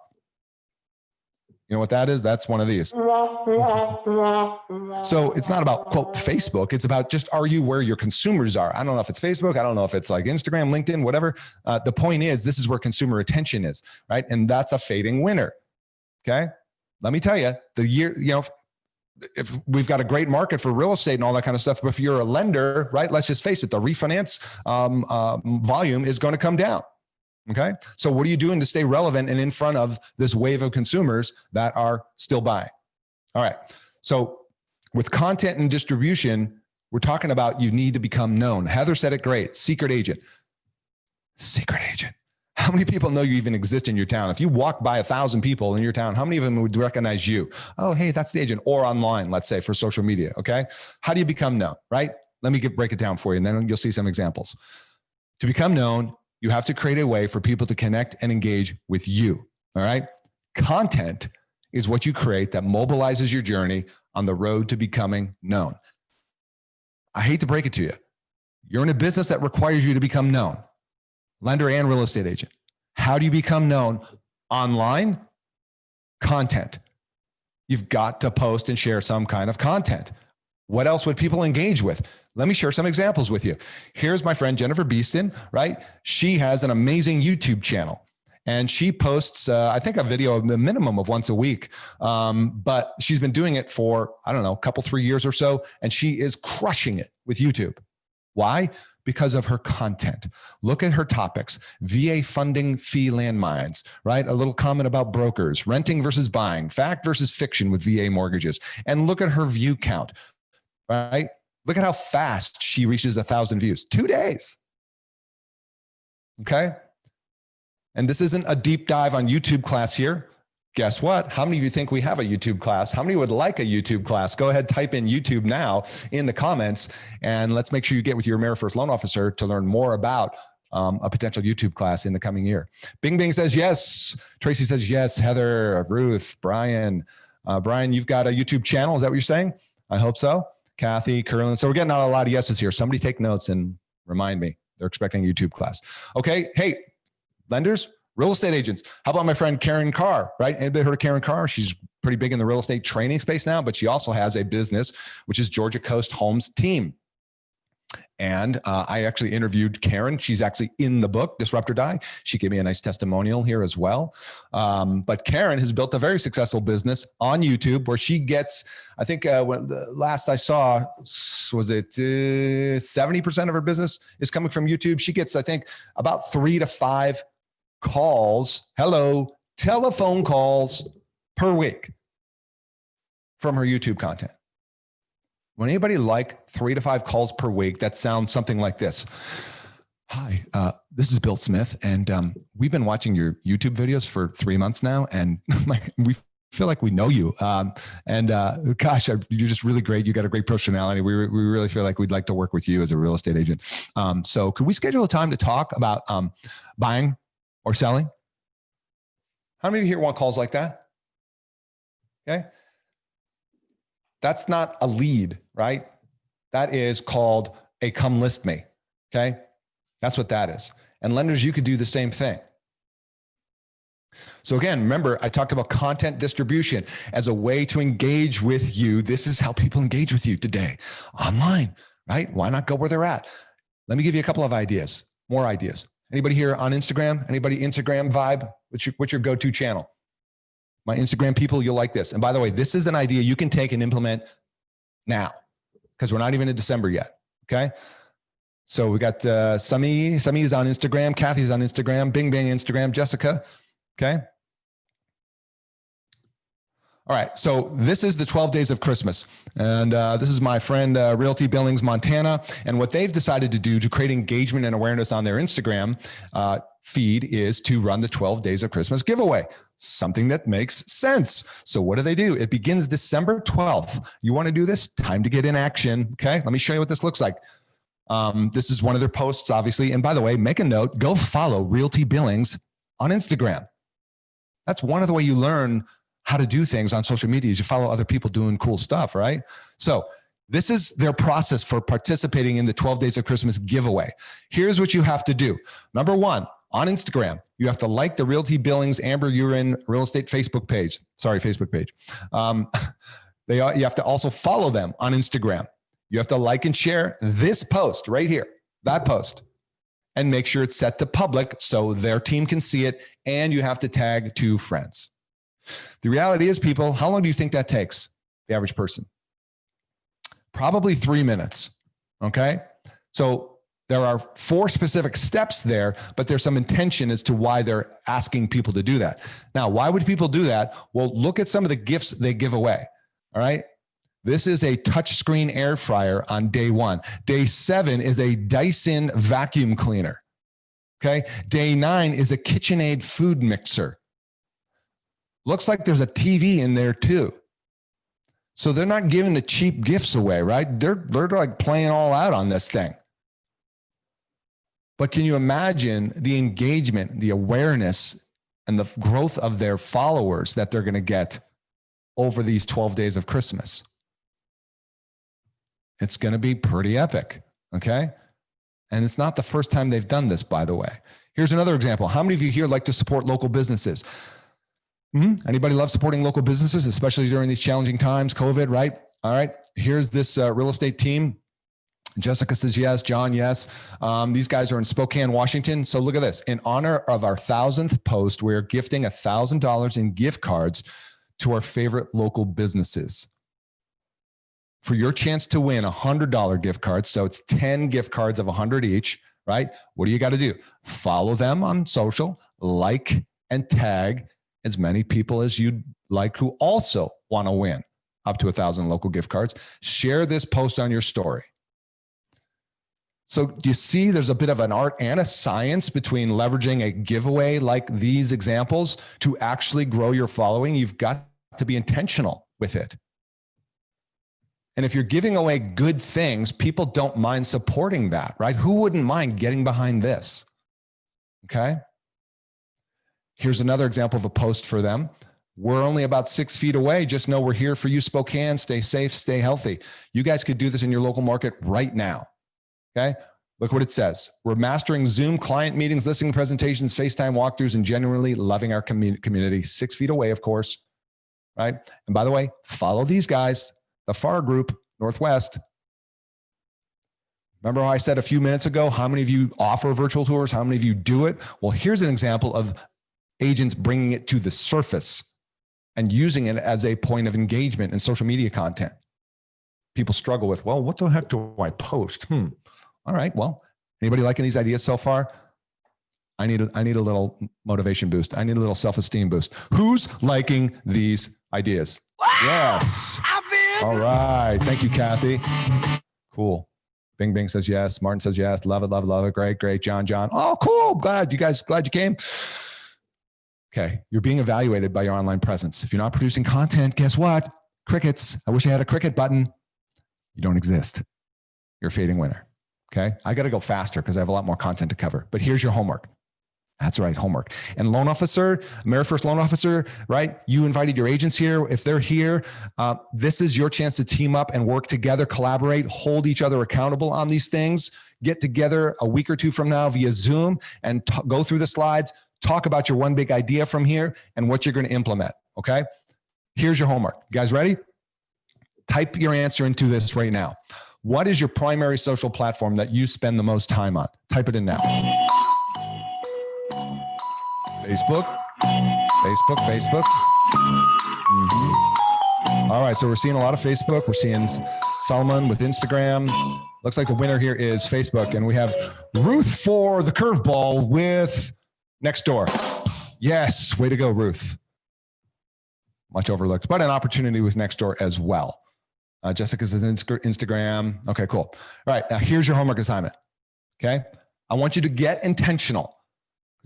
You know what that is? That's one of these. So it's not about, quote, Facebook. It's about just, are you where your consumers are? I don't know if it's Facebook. I don't know if it's like Instagram, LinkedIn, whatever. The point is, this is where consumer attention is, right? And that's a fading winner. Okay. Let me tell you, the year, if we've got a great market for real estate and all that kind of stuff, but if you're a lender, right, let's just face it, the refinance volume is going to come down. Okay. So what are you doing to stay relevant and in front of this wave of consumers that are still buying? All right. So with content and distribution, we're talking about you need to become known. Heather said it great. Secret agent. Secret agent. How many people know you even exist in your town? If you walk by 1,000 people in your town, how many of them would recognize you? Oh, hey, that's the agent. Or online, let's say, for social media. Okay. How do you become known, right? Let me break it down for you, and then you'll see some examples. To become known, you have to create a way for people to connect and engage with you. All right. Content is what you create that mobilizes your journey on the road to becoming known. I hate to break it to you. You're in a business that requires you to become known. Lender and real estate agent. How do you become known? Online? Content. You've got to post and share some kind of content. What else would people engage with? Let me share some examples with you. Here's my friend Jennifer Beeston, right? She has an amazing YouTube channel. And she posts, I think, a video, a minimum of once a week. But she's been doing it for, I don't know, a couple, 3 years or so. And she is crushing it with YouTube. Why? Because of her content. Look at her topics: VA funding fee landmines, right? A little comment about brokers, renting versus buying, fact versus fiction with VA mortgages. And look at her view count, right? Look at how fast she reaches 1,000 views. 2 days. Okay. And this isn't a deep dive on YouTube class here. Guess what? How many of you think we have a YouTube class? How many would like a YouTube class? Go ahead, type in YouTube now in the comments, and let's make sure you get with your AmeriFirst loan officer to learn more about a potential YouTube class in the coming year. Bing Bing says yes. Tracy says yes. Heather, Ruth, Brian. Brian, you've got a YouTube channel. Is that what you're saying? I hope so. Kathy, Curlin. So we're getting a lot of yeses here. Somebody take notes and remind me. They're expecting a YouTube class. Okay. Hey, lenders, real estate agents. How about my friend Karen Carr, right? Anybody heard of Karen Carr? She's pretty big in the real estate training space now, but she also has a business, which is Georgia Coast Homes Team. And I actually interviewed Karen. She's actually in the book, Disrupt or Die. She gave me a nice testimonial here as well. But Karen has built a very successful business on YouTube where she gets, I think when the last I saw, was it 70% of her business is coming from YouTube. She gets, I think, about 3 to 5 calls, telephone calls per week from her YouTube content. Would anybody like 3 to 5 calls per week? That sounds something like this. Hi, this is Bill Smith, and we've been watching your YouTube videos for 3 months now, and we feel like we know you. Gosh, you're just really great. You got a great personality. We really feel like we'd like to work with you as a real estate agent. So could we schedule a time to talk about buying or selling? How many of you here want calls like that? Okay. That's not a lead, right? That is called a come list me. Okay. That's what that is. And lenders, you could do the same thing. So again, remember, I talked about content distribution as a way to engage with you. This is how people engage with you today, online, right? Why not go where they're at? Let me give you a couple of ideas, more ideas. Anybody here on Instagram? Anybody Instagram vibe? What's your go-to channel? My Instagram people, you'll like this. And by the way, this is an idea you can take and implement now because we're not even in December yet. Okay. So we got Sami is on Instagram. Kathy's on Instagram. Bing Bang Instagram. Jessica. Okay. All right. So this is the 12 days of Christmas. And this is my friend, Realty Billings, Montana. And what they've decided to do to create engagement and awareness on their Instagram feed is to run the 12 days of Christmas giveaway, something that makes sense. So what do? It begins December 12th. You want to do this? Time to get in action. Okay. Let me show you what this looks like. This is one of their posts, obviously. And by the way, make a note, go follow Realty Billings on Instagram. That's one of the way you learn how to do things on social media is you follow other people doing cool stuff, right? So this is their process for participating in the 12 Days of Christmas giveaway. Here's what you have to do. Number one, on Instagram, you have to like the Realty Billings Amber Urine Real Estate Facebook page. Sorry, Facebook page. You have to also follow them on Instagram. You have to like and share this post right here, that post, and make sure it's set to public so their team can see it, and you have to tag 2 friends. The reality is, people, how long do you think that takes? the average person? Probably 3 minutes. Okay. So there are 4 specific steps there, but there's some intention as to why they're asking people to do that. Now, why would people do that? Well, look at some of the gifts they give away. All right. This is a touchscreen air fryer on day 1. Day 7 is a Dyson vacuum cleaner. Okay. Day 9 is a KitchenAid food mixer. Looks like there's a TV in there too. So they're not giving the cheap gifts away, right? They're like playing all out on this thing. But can you imagine the engagement, the awareness, and the growth of their followers that they're going to get over these 12 days of Christmas? It's going to be pretty epic, okay? And it's not the first time they've done this, by the way. Here's another example. How many of you here like to support local businesses? Anybody love supporting local businesses, especially during these challenging times, COVID, right? All right. Here's this real estate team. Jessica says yes. John, yes. These guys are in Spokane, Washington. So look at this. In honor of our 1,000th post, we're gifting $1,000 in gift cards to our favorite local businesses. For your chance to win $100 gift cards, so it's 10 gift cards of 100 each, right? What do you got to do? Follow them on social, like and tag as many people as you'd like who also want to win up to 1,000 local gift cards. Share this post on your story. So you see there's a bit of an art and a science between leveraging a giveaway like these examples to actually grow your following. You've got to be intentional with it. And if you're giving away good things, people don't mind supporting that, right? Who wouldn't mind getting behind this? Okay. Here's another example of a post for them. We're only about 6 feet away. Just know we're here for you, Spokane. Stay safe, stay healthy. You guys could do this in your local market right now. Okay. Look what it says. We're mastering Zoom client meetings, listening presentations, FaceTime walkthroughs, and genuinely loving our community. 6 feet away, of course. Right. And by the way, follow these guys, the FAR group, Northwest. Remember how I said a few minutes ago, how many of you offer virtual tours? How many of you do it? Well, here's an example of agents bringing it to the surface and using it as a point of engagement in social media content. People struggle with, well, what the heck do I post? All right, well, anybody liking these ideas so far? I need a little motivation boost. I need a little self-esteem boost. Who's liking these ideas? Yes. All right. Thank you, Kathy. Cool. Bing Bing says yes. Martin says yes. Love it, love it, love it. Great, great. John. Oh, cool. Glad you came. Okay. You're being evaluated by your online presence. If you're not producing content, guess what? Crickets. I wish I had a cricket button. You don't exist. You're a fading winner. Okay. I got to go faster because I have a lot more content to cover, but here's your homework. That's right, homework. And loan officer, AmeriFirst loan officer, right? You invited your agents here. If they're here, this is your chance to team up and work together, collaborate, hold each other accountable on these things. Get together a week or two from now via Zoom and go through the slides, talk about your one big idea from here and what you're going to implement, okay? Here's your homework. You guys ready? Type your answer into this right now. What is your primary social platform that you spend the most time on? Type it in now. Facebook. All right, so we're seeing a lot of Facebook. We're seeing Solomon with Instagram. Looks like the winner here is Facebook, and we have Ruth for the curveball with Nextdoor. Yes, way to go, Ruth. Much overlooked, but an opportunity with Nextdoor as well. Jessica says Instagram. Okay, cool. All right, now here's your homework assignment. Okay, I want you to get intentional.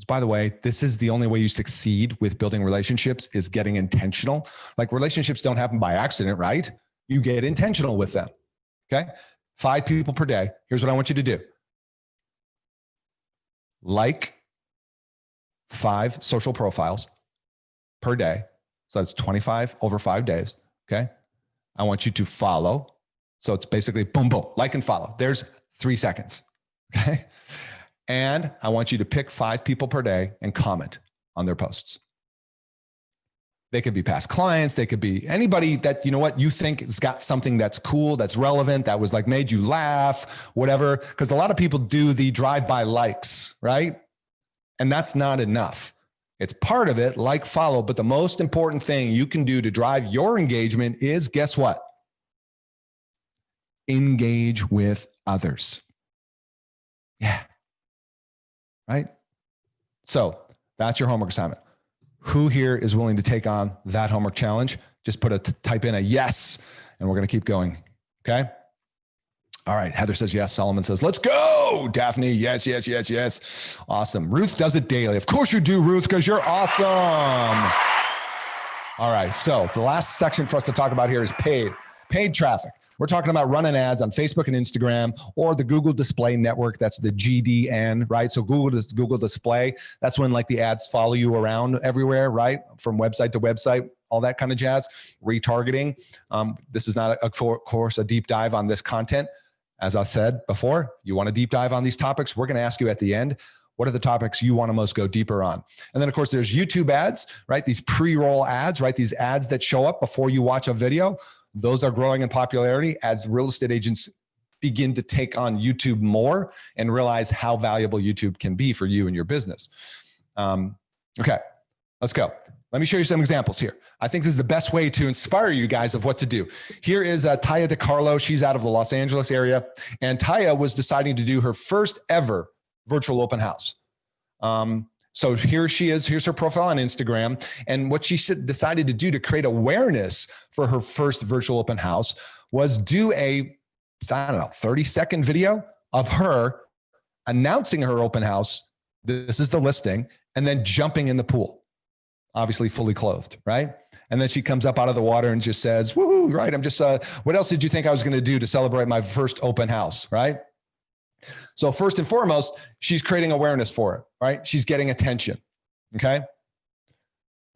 By the way, this is the only way you succeed with building relationships is getting intentional. Like relationships don't happen by accident, right? You get intentional with them. Okay. 5 people per day. Here's what I want you to do. Like 5 social profiles per day. So that's 25 over 5 days. Okay. I want you to follow. So it's basically boom, boom, like and follow. There's 3 seconds. Okay. And I want you to pick 5 people per day and comment on their posts. They could be past clients. They could be anybody that, you know what, you think has got something that's cool, that's relevant, that was like made you laugh, whatever. Because a lot of people do the drive-by likes, right? And that's not enough. It's part of it, like, follow. But the most important thing you can do to drive your engagement is, guess what? Engage with others. Yeah. Right? So that's your homework assignment. Who here is willing to take on that homework challenge? Just type in a yes, and we're going to keep going. Okay. All right. Heather says yes. Solomon says, let's go. Daphne, yes, yes, yes, yes. Awesome. Ruth does it daily. Of course you do, Ruth, because you're awesome. All right. So the last section for us to talk about here is paid traffic. We're talking about running ads on Facebook and Instagram, or the Google Display Network. That's the GDN, right? So Google Display. That's when like the ads follow you around everywhere, right? From website to website, all that kind of jazz. Retargeting. This is not, of course, a deep dive on this content. As I said before, you want to deep dive on these topics. We're going to ask you at the end, what are the topics you want to most go deeper on? And then, of course, there's YouTube ads, right? These pre-roll ads, right? These ads that show up before you watch a video. Those are growing in popularity as real estate agents begin to take on YouTube more and realize how valuable YouTube can be for you and your business. Okay, let's go. Let me show you some examples here. I think this is the best way to inspire you guys of what to do. Here is Taya DeCarlo. She's out of the Los Angeles area. And Taya was deciding to do her first ever virtual open house. So here she is. Here's her profile on Instagram. And what she decided to do to create awareness for her first virtual open house was do a, 30-second video of her announcing her open house. This is the listing. And then jumping in the pool, obviously fully clothed, right? And then she comes up out of the water and just says, woohoo, right? I'm just, what else did you think I was going to do to celebrate my first open house, right? So first and foremost, she's creating awareness for it, right? She's getting attention, okay?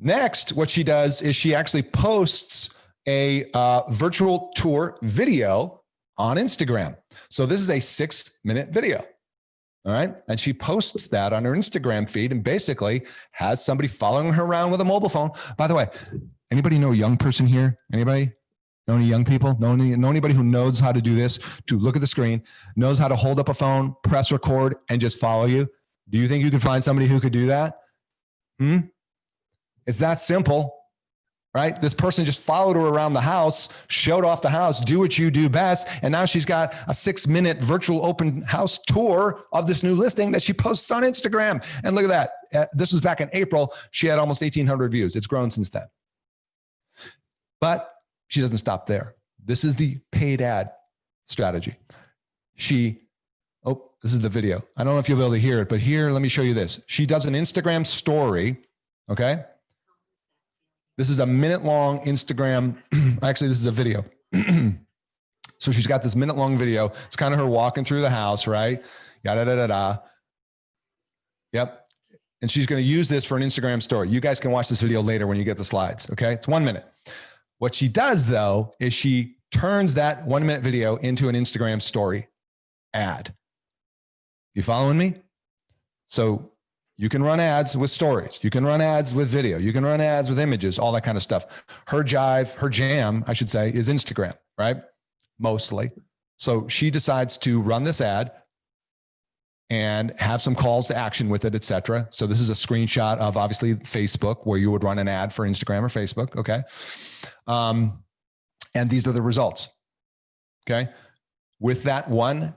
Next, what she does is she actually posts a virtual tour video on Instagram. So this is a 6-minute video, all right? And she posts that on her Instagram feed and basically has somebody following her around with a mobile phone. By the way, anybody know a young person here? Anybody? Know any young people? Know anybody who knows how to do this, to look at the screen, knows how to hold up a phone, press record, and just follow you? Do you think you could find somebody who could do that? It's that simple, right? This person just followed her around the house, showed off the house, do what you do best, and now she's got a 6-minute virtual open house tour of this new listing that she posts on Instagram. And look at that. This was back in April. She had almost 1,800 views. It's grown since then. But she doesn't stop there. This is the paid ad strategy. This is the video. I don't know if you'll be able to hear it, but here, let me show you this. She does an Instagram story, okay? This is a minute-long Instagram. Actually, this is a video. So she's got this minute-long video. It's kind of her walking through the house, right? Yada-da-da-da. Yep. And she's going to use this for an Instagram story. You guys can watch this video later when you get the slides, okay? It's 1 minute. What she does, though, is she turns that 1-minute video into an Instagram story ad. You following me? So you can run ads with stories. You can run ads with video. You can run ads with images, all that kind of stuff. Her jam, I should say, is Instagram, right? Mostly. So she decides to run this ad and have some calls to action with it, et cetera. So this is a screenshot of obviously Facebook where you would run an ad for Instagram or Facebook, okay? And these are the results, okay? With that one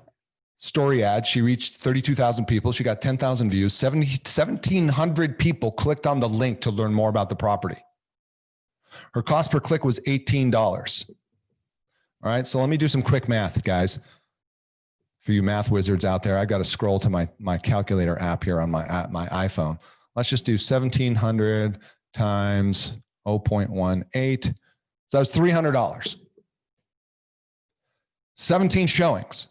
story ad, she reached 32,000 people. She got 10,000 views. 1,700 people clicked on the link to learn more about the property. Her cost per click was $18. All right, so let me do some quick math, guys. For you math wizards out there, I got to scroll to my calculator app here on my iPhone. Let's just do 1,700 times 0.18. So that was $300. 17 showings.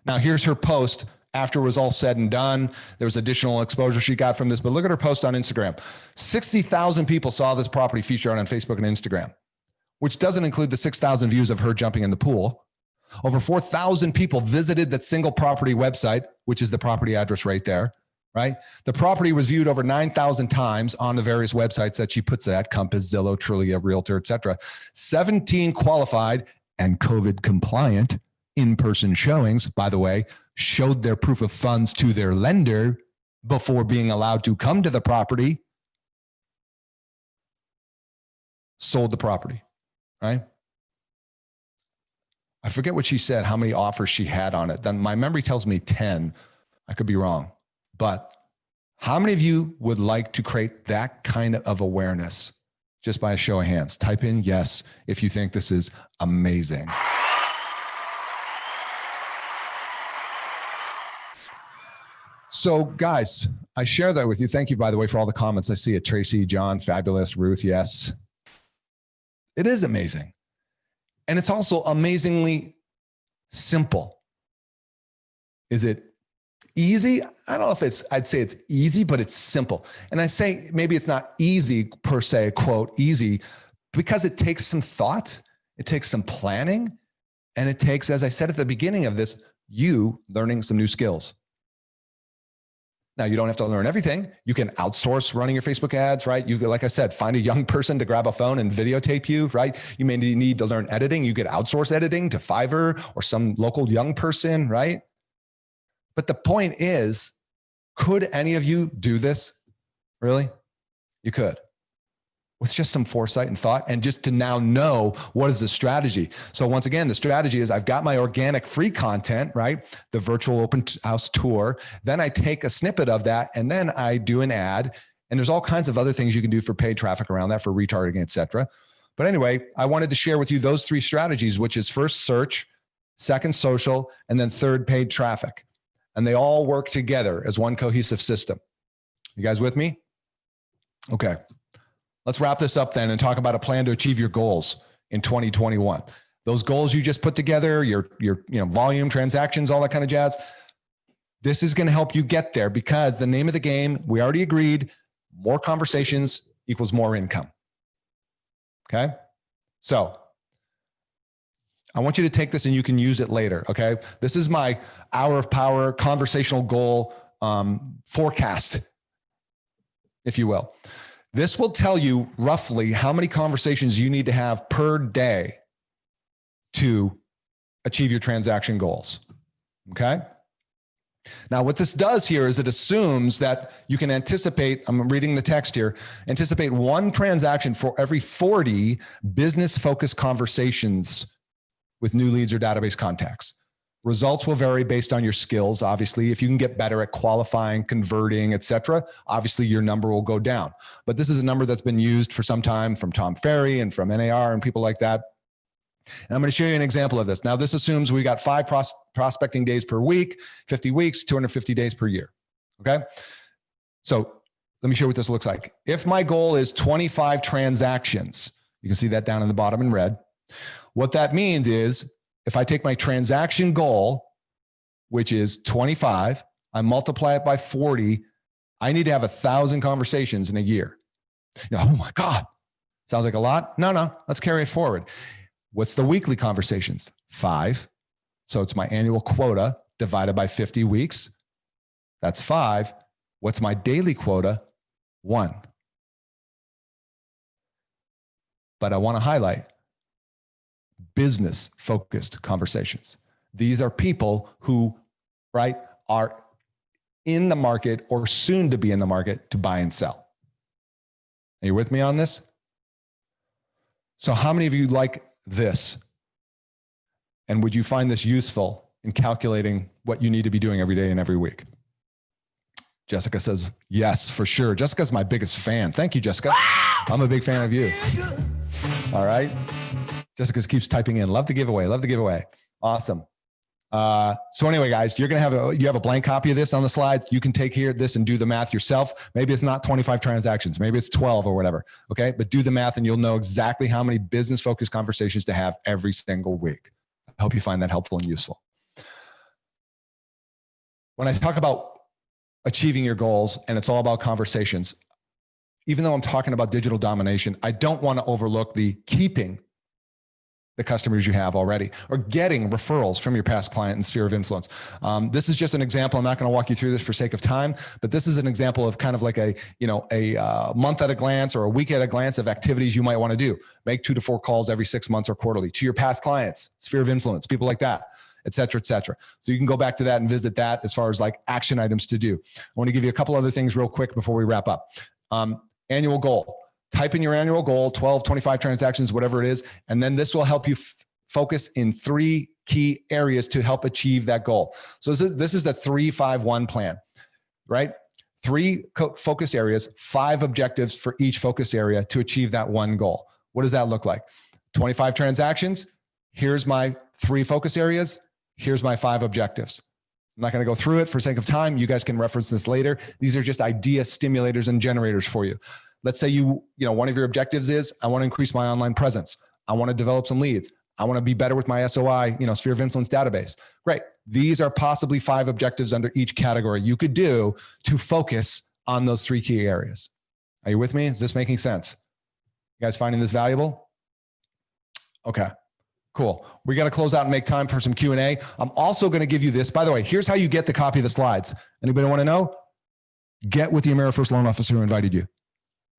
Now here's her post after it was all said and done. There was additional exposure she got from this, but look at her post on Instagram. 60,000 people saw this property featured on Facebook and Instagram, which doesn't include the 6,000 views of her jumping in the pool. Over 4,000 people visited that single property website, which is the property address right there, right? The property was viewed over 9,000 times on the various websites that she puts it at, Compass, Zillow, Trulia, Realtor, et cetera. 17 qualified and COVID compliant in-person showings, by the way, showed their proof of funds to their lender before being allowed to come to the property, sold the property, right? I forget what she said, how many offers she had on it. Then my memory tells me 10. I could be wrong. But how many of you would like to create that kind of awareness? Just by a show of hands. Type in yes if you think this is amazing. So guys, I share that with you. Thank you, by the way, for all the comments. I see it. Tracy, John, fabulous. Ruth, yes. It is amazing. And it's also amazingly simple. Is it easy? I don't know if I'd say it's easy, but it's simple. And I say maybe it's not easy per se, quote, easy, because it takes some thought, it takes some planning, and it takes, as I said at the beginning of this, you learning some new skills. Now, you don't have to learn everything. You can outsource running your Facebook ads, right? You, like I said, find a young person to grab a phone and videotape you, right? You may need to learn editing. You could outsource editing to Fiverr or some local young person, right? But the point is, could any of you do this? Really? You could. With just some foresight and thought, and just to now know what is the strategy. So once again, the strategy is I've got my organic free content, right? The virtual open house tour. Then I take a snippet of that and then I do an ad. And there's all kinds of other things you can do for paid traffic around that, for retargeting, et cetera. But anyway, I wanted to share with you those three strategies, which is first search, second social, and then third paid traffic. And they all work together as one cohesive system. You guys with me? Okay. Let's wrap this up then and talk about a plan to achieve your goals in 2021. Those goals you just put together, your volume, transactions, all that kind of jazz. This is going to help you get there because the name of the game, we already agreed, more conversations equals more income. Okay? So I want you to take this and you can use it later. Okay? This is my hour of power conversational goal forecast, if you will. This will tell you roughly how many conversations you need to have per day to achieve your transaction goals. Okay? Now, what this does here is it assumes that you can anticipate, I'm reading the text here, anticipate one transaction for every 40 business-focused conversations with new leads or database contacts. Results will vary based on your skills. Obviously, if you can get better at qualifying, converting, et cetera, obviously your number will go down. But this is a number that's been used for some time from Tom Ferry and from NAR and people like that. And I'm going to show you an example of this. Now, this assumes we got 5 prospecting days per week, 50 weeks, 250 days per year. Okay? So let me show you what this looks like. If my goal is 25 transactions, you can see that down in the bottom in red. What that means is, if I take my transaction goal, which is 25, I multiply it by 40, I need to have 1,000 conversations in a year. Oh my God, sounds like a lot. No, let's carry it forward. What's the weekly conversations? 5. So it's my annual quota divided by 50 weeks. That's 5. What's my daily quota? 1. But I want to highlight business-focused conversations. These are people who, right, are in the market or soon to be in the market to buy and sell. Are you with me on this? So how many of you like this? And would you find this useful in calculating what you need to be doing every day and every week? Jessica says, yes, for sure. Jessica's my biggest fan. Thank you, Jessica. I'm a big fan of you. All right. Jessica keeps typing in, love the giveaway, love the giveaway. Awesome. So anyway, guys, you're going to have a blank copy of this on the slides. You can take this and do the math yourself. Maybe it's not 25 transactions. Maybe it's 12 or whatever. Okay. But do the math and you'll know exactly how many business focused conversations to have every single week. I hope you find that helpful and useful. When I talk about achieving your goals and it's all about conversations, even though I'm talking about digital domination, I don't want to overlook the keeping the customers you have already, or getting referrals from your past client and sphere of influence. This is just an example. I'm not going to walk you through this for sake of time, but this is an example of kind of like a month at a glance or a week at a glance of activities you might want to do. Make 2 to 4 calls every 6 months or quarterly to your past clients, sphere of influence, people like that, et cetera, et cetera. So you can go back to that and visit that as far as like action items to do. I want to give you a couple other things real quick before we wrap up. Annual goal. Type in your annual goal, 12, 25 transactions, whatever it is. And then this will help you focus in 3 key areas to help achieve that goal. So this is the 3-5-1 plan, right? 3 focus areas, 5 objectives for each focus area to achieve that one goal. What does that look like? 25 transactions. Here's my 3 focus areas. Here's my 5 objectives. I'm not going to go through it for sake of time. You guys can reference this later. These are just idea stimulators and generators for you. Let's say one of your objectives is, I want to increase my online presence. I want to develop some leads. I want to be better with my SOI, sphere of influence database. Great. These are possibly 5 objectives under each category you could do to focus on those 3 key areas. Are you with me? Is this making sense? You guys finding this valuable? Okay, cool. We got to close out and make time for some Q&A. I'm also going to give you this. By the way, here's how you get the copy of the slides. Anybody want to know? Get with the AmeriFirst loan officer who invited you.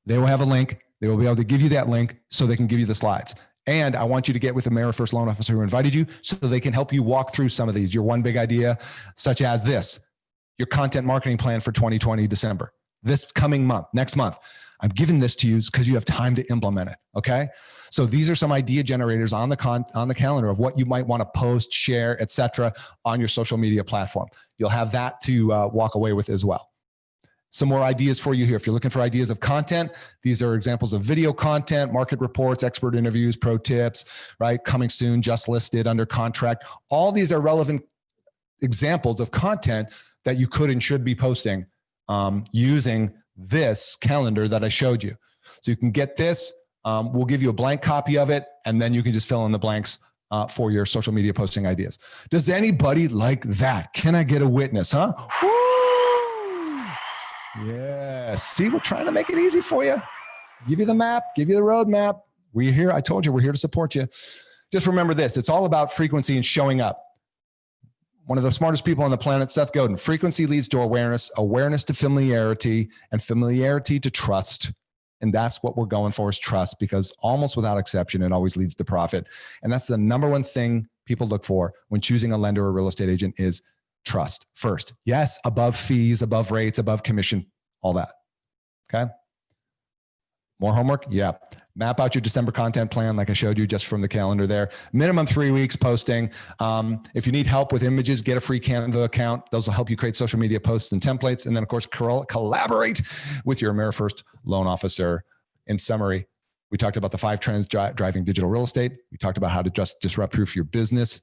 They will have a link. They will be able to give you that link so they can give you the slides. And I want you to get with the AmeriFirst loan officer who invited you so they can help you walk through some of these. Your one big idea, such as this, your content marketing plan for 2020 December, this coming month, next month. I'm giving this to you because you have time to implement it. Okay. So these are some idea generators on the calendar of what you might want to post, share, etc., on your social media platform. You'll have that to walk away with as well. Some more ideas for you here. If you're looking for ideas of content, these are examples of video content, market reports, expert interviews, pro tips, right? Coming soon, just listed, under contract. All these are relevant examples of content that you could and should be posting using this calendar that I showed you. So you can get this. We'll give you a blank copy of it, and then you can just fill in the blanks for your social media posting ideas. Does anybody like that? Can I get a witness, huh? Woo! Yeah. See, we're trying to make it easy for you. Give you the map, give you the roadmap. We're here. I told you, we're here to support you. Just remember this. It's all about frequency and showing up. One of the smartest people on the planet, Seth Godin. Frequency leads to awareness, awareness to familiarity, and familiarity to trust. And that's what we're going for, is trust, because almost without exception, it always leads to profit. And that's the number one thing people look for when choosing a lender or real estate agent is trust first. Yes, above fees, above rates, above commission, all that. Okay. More homework? Yeah. Map out your December content plan, like I showed you just from the calendar there. Minimum 3 weeks posting. If you need help with images, get a free Canva account. Those will help you create social media posts and templates. And then, of course, collaborate with your AmeriFirst loan officer. In summary, we talked about the 5 trends driving digital real estate. We talked about how to just disrupt-proof your business,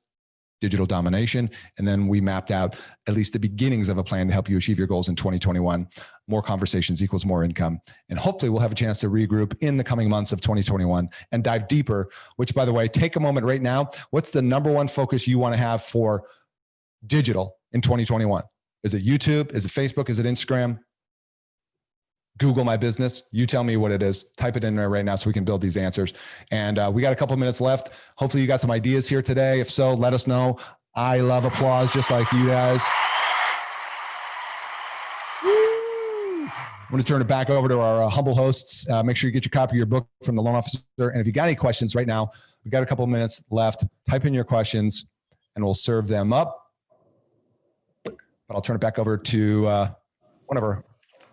digital domination. And then we mapped out at least the beginnings of a plan to help you achieve your goals in 2021. More conversations equals more income. And hopefully we'll have a chance to regroup in the coming months of 2021 and dive deeper, which, by the way, take a moment right now. What's the number one focus you want to have for digital in 2021? Is it YouTube? Is it Facebook? Is it Instagram? Google My Business. You tell me what it is. Type it in there right now so we can build these answers. And we got a couple minutes left. Hopefully you got some ideas here today. If so, let us know. I love applause just like you guys. I'm going to turn it back over to our humble hosts. Make sure you get your copy of your book from the loan officer. And if you got any questions right now, we've got a couple minutes left. Type in your questions and we'll serve them up. But I'll turn it back over to one of our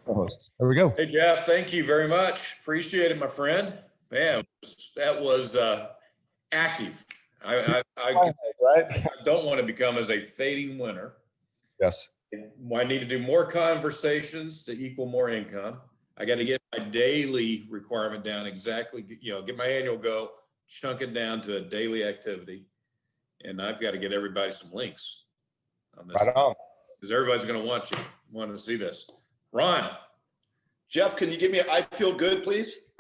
co-hosts. There we go. Hey, Geoff, thank you very much. Appreciate it, my friend. Man, that was active. I don't want to become as a fading winner. Yes. I need to do more conversations to equal more income. I got to get my daily requirement down exactly, get my annual go, chunk it down to a daily activity. And I've got to get everybody some links on this. Right on. Because everybody's going to want to see this. Ron. Geoff, can you give me a I feel good, please?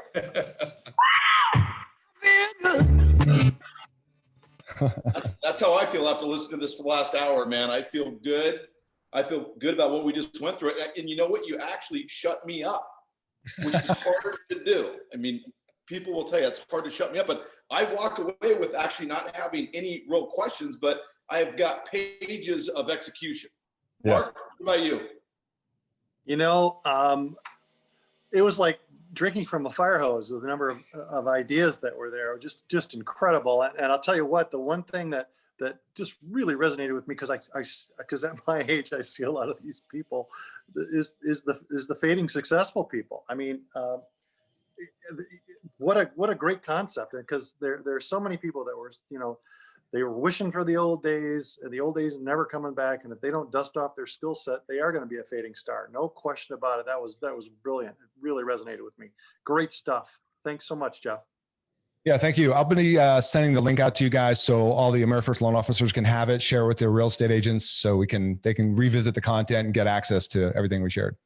That's how I feel after listening to this for the last hour, man. I feel good. I feel good about what we just went through. And you know what? You actually shut me up, which is hard to do. I mean, people will tell you it's hard to shut me up, but I walk away with actually not having any real questions, but I've got pages of execution. Yes. Mark, what about you? It was like drinking from a fire hose with the number of ideas that were there. Just incredible. And I'll tell you what, the one thing that that just really resonated with me because because at my age I see a lot of these people is the fading successful people. I mean, what a great concept, because there's so many people that were, they were wishing for the old days, and the old days never coming back. And if they don't dust off their skill set, they are going to be a fading star. No question about it. That was brilliant. It really resonated with me. Great stuff. Thanks so much, Geoff. Yeah, thank you. I'll be sending the link out to you guys so all the AmeriFirst loan officers can have it, share it with their real estate agents, so they can revisit the content and get access to everything we shared.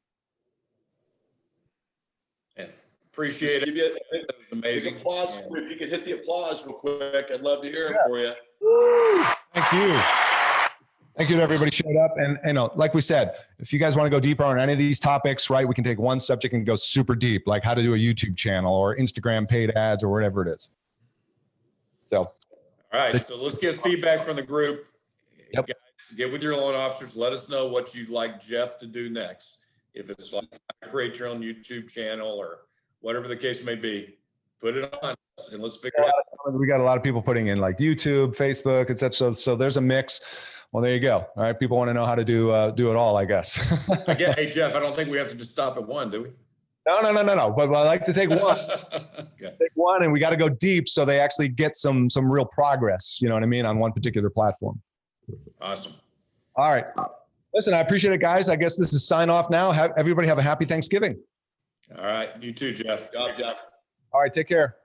Yeah, appreciate it. That was amazing. Applause. If you could hit the applause real quick, I'd love to hear it for you. Thank you. Thank you to everybody who showed up. And like we said, if you guys want to go deeper on any of these topics, right, we can take one subject and go super deep, like how to do a YouTube channel or Instagram paid ads or whatever it is. So, all right. So let's get feedback from the group. Yep. Guys, get with your loan officers. Let us know what you'd like Geoff to do next. If it's like create your own YouTube channel or whatever the case may be, put it on and let's figure it out. We got a lot of people putting in like YouTube, Facebook, etc. So there's a mix. Well, there you go. All right. People want to know how to do it all, I guess. Hey, Geoff, I don't think we have to just stop at one, do we? No. But I like to take one. Okay. Take one, and we got to go deep so they actually get some real progress, you know what I mean, on one particular platform. Awesome. All right. Listen, I appreciate it, guys. I guess this is sign off now. Everybody have a happy Thanksgiving. All right. You too, Geoff. Good job, Geoff. All right. Take care.